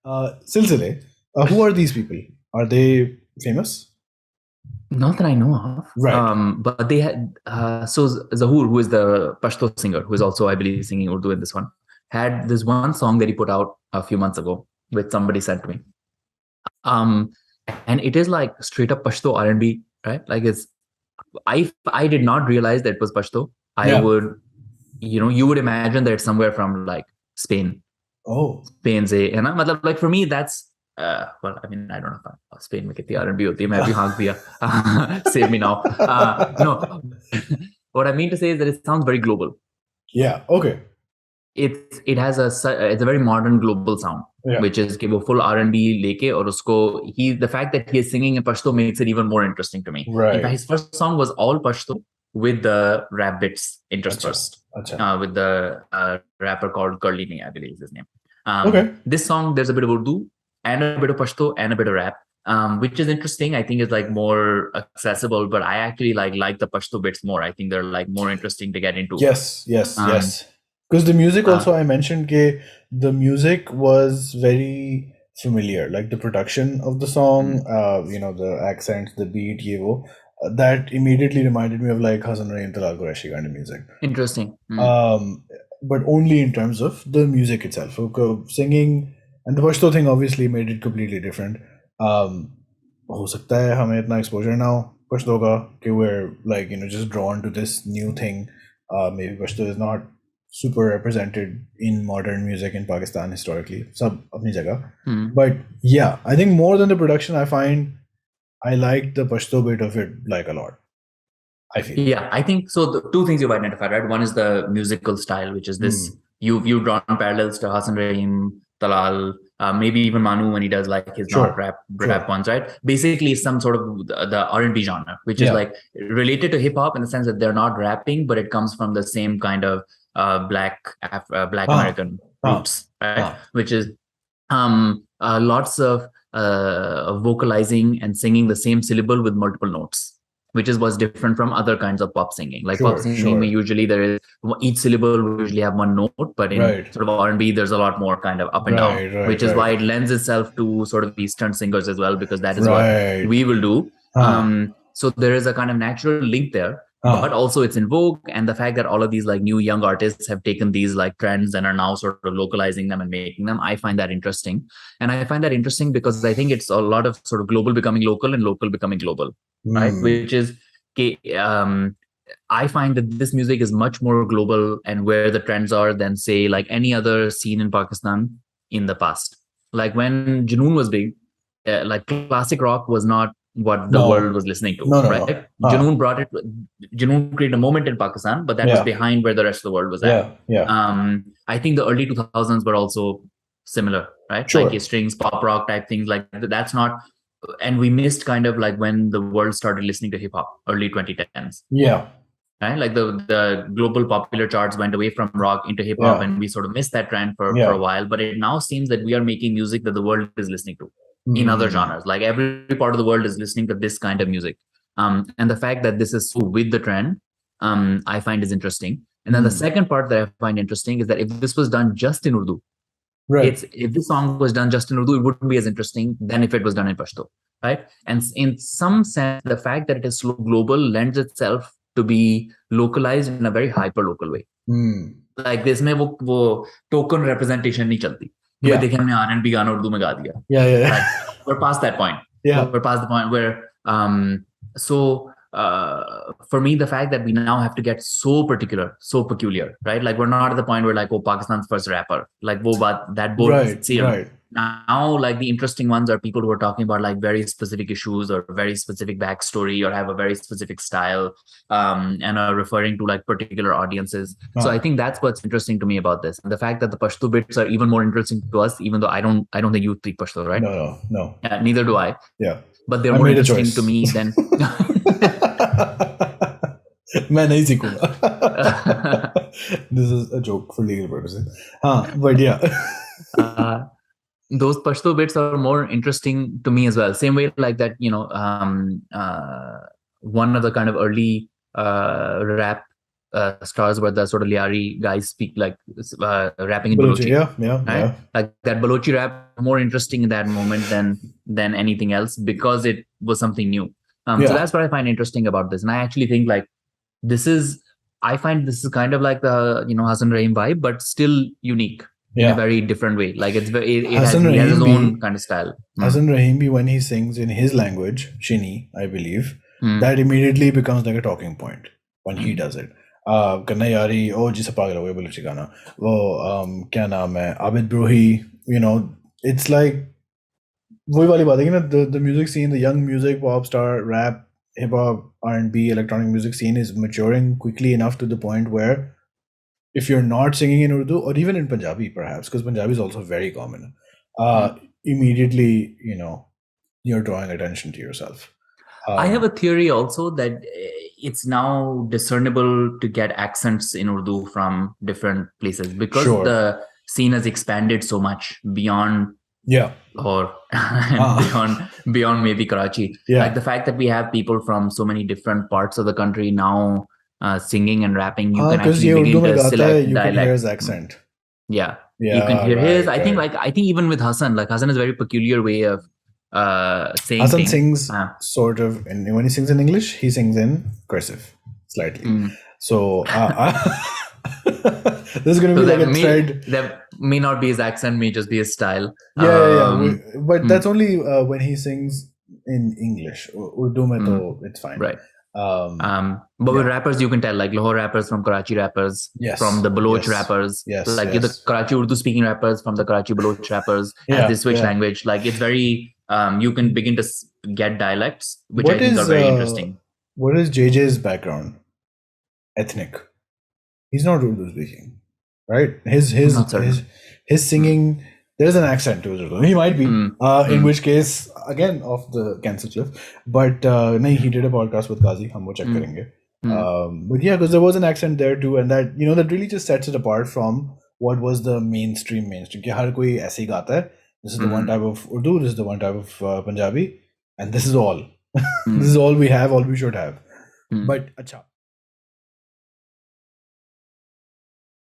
Silsile. Who are these people? Are they famous? Not that I know of. Right. But they had so Zahoor, who is the Pashto singer, who is also, I believe, singing Urdu in this one, had this one song that he put out a few months ago, which somebody sent to me. And it is like straight up Pashto R&B, right? Like I did not realize that it was Pashto. I Yeah. would, you would imagine that it's somewhere from like Spain. Oh. Spain से है ना, मतलब like for me that's well, I mean, I don't know if Spain में कितनी R&B होती है, मैं भी हाँक दिया. Save me now. No, what I mean to say is that it sounds very global. Yeah. Okay. It has it's a very modern global sound, Yeah. which is कि वो full R&B लेके और उसको the fact that he is singing in Pashto makes it even more interesting to me. Right. In fact, his first song was all Pashto with the rap bits interspersed. Acha. With the rapper called Curly Me, I believe is his name. Okay. This song, there's a bit of Urdu and a bit of Pashto and a bit of rap, which is interesting. I think it's like more accessible, but I actually like the Pashto bits more. I think they're like more interesting to get into. Yes. Because the music also, I mentioned the music was very familiar. Like the production of the song, the accents, the beat, that immediately reminded me of like Hasan Rahim Talal Qureshi kind of music. Interesting. But only in terms of the music itself. Singing and the Pashto thing obviously made it completely different. हो सकता है हमें इतना exposure now Pashto का कि we're like just drawn to this new thing. Maybe Pashto is not super represented in modern music in Pakistan historically. Sab apni jagah. But yeah, I think more than the production, I find I like the Pashto bit of it like a lot. I feel. Yeah, I think so. The two things you've identified, right? One is the musical style, which is this. You've drawn parallels to Hasan Rahim, Talal, maybe even Manu when he does like his not rap ones, right? Basically, some sort of the R&B genre, which is like related to hip hop in the sense that they're not rapping, but it comes from the same kind of Black American roots, right? Which is lots of vocalizing and singing the same syllable with multiple notes, which is what's different from other kinds of pop singing. Like pop singing, usually there is each syllable will usually have one note, but in sort of R&B, there's a lot more kind of up and down, which is why it lends itself to sort of Eastern singers as well, because that is what we will do. So there is a kind of natural link there, but also it's in vogue. And the fact that all of these like new young artists have taken these like trends and are now sort of localizing them and making them, I find that interesting. And I find that interesting because I think it's a lot of sort of global becoming local and local becoming global. Right, which is I find that this music is much more global and where the trends are than say like any other scene in Pakistan in the past. Like when Junoon was big, like classic rock was not what the world was listening to, right? Junoon brought it. Junoon created a moment in Pakistan, but that was behind where the rest of the world was at. I think the early 2000s were also similar, right? Like strings, pop rock type things. Like that's not. And we missed kind of like when the world started listening to hip hop, early 2010s. Yeah. Right? Like the global popular charts went away from rock into hip hop, and we sort of missed that trend for a while. But it now seems that we are making music that the world is listening to in other genres. Like every part of the world is listening to this kind of music. And the fact that this is so with the trend, I find is interesting. And then the second part that I find interesting is that if this was done just in Urdu, if this song was done just in Urdu, it wouldn't be as interesting than if it was done in Pashto, right? And in some sense, the fact that it is so global lends itself to be localized in a very hyper local way. Like this में वो token representation नहीं चलती. देखिए हमने R&B गाना उर्दू में गा दिया. Like, we're past that point. We're past the point where for me, the fact that we now have to get so particular, so peculiar, right? Like we're not at the point where like, oh, Pakistan's first rapper, like that board. Now, like the interesting ones are people who are talking about like very specific issues or very specific backstory or have a very specific style, and are referring to like particular audiences. So I think that's what's interesting to me about this. And the fact that the Pashto bits are even more interesting to us, even though I don't think you speak Pashto, right? No. Neither do I. Yeah. But they're more interesting to me than. मैं नहीं सीखूंगा. This is a joke for legal purposes. But yeah. Those Pashto bits are more interesting to me as well. Same way like that, one of the kind of early rap stars where the sort of Liari guys speak like rapping in Balochi, Balochi. yeah. Right? Like that Balochi rap more interesting in that moment than anything else because it was something new. So that's what I find interesting about this, and I actually think like I find this is kind of like the Hassan Rahim vibe, but still unique in a very different way. Like it has his own kind of style. Hassan Rahim, when he sings in his language, Shini, I believe, that immediately becomes like a talking point when he does it. Kanna Yari, oh jisa pagal ho gaya Balochi gana. Oh, kya naam hai? Abid Brohi, it's like वही वाली बात है कि ना the music scene, the young music, pop star, rap, hip hop, R&B, electronic music scene is maturing quickly enough to the point where if you're not singing in Urdu or even in Punjabi perhaps, because Punjabi is also very common, immediately you're drawing attention to yourself. I have a theory also that it's now discernible to get accents in Urdu from different places because the scene has expanded so much beyond or beyond maybe Karachi. Like the fact that we have people from so many different parts of the country now singing and rapping, you can actually begin to select you dialect. Can hear his accent. Yeah, you can hear his. I think even with Hassan, like Hassan has a very peculiar way of saying Hassan things. Sings sort of, and when he sings in English, he sings in cursive slightly. So this is going to be like a thread. That may not be his accent, may just be his style. But that's only when he sings in English. Urdu mein to it's fine. Right. But with rappers, you can tell, like Lahore rappers from Karachi rappers, from the Baloch rappers, the Karachi Urdu speaking rappers from the Karachi Baloch rappers, as they switch language. Like it's very, you can begin to get dialects, which I think are very interesting. What is JJ's background? Ethnic. He's not Urdu speaking, right? His singing, there's an accent to his Urdu. He might be, in which case, again, off the cancel cliff. But he did a podcast with Qazi. Hum wo check karenge. But yeah, because there was an accent there too, and that that really just sets it apart from what was the mainstream. Ki har koi aise hi gaata hai. This is the one type of Urdu. This is the one type of Punjabi, and this is all. This is all we have. All we should have. But acha.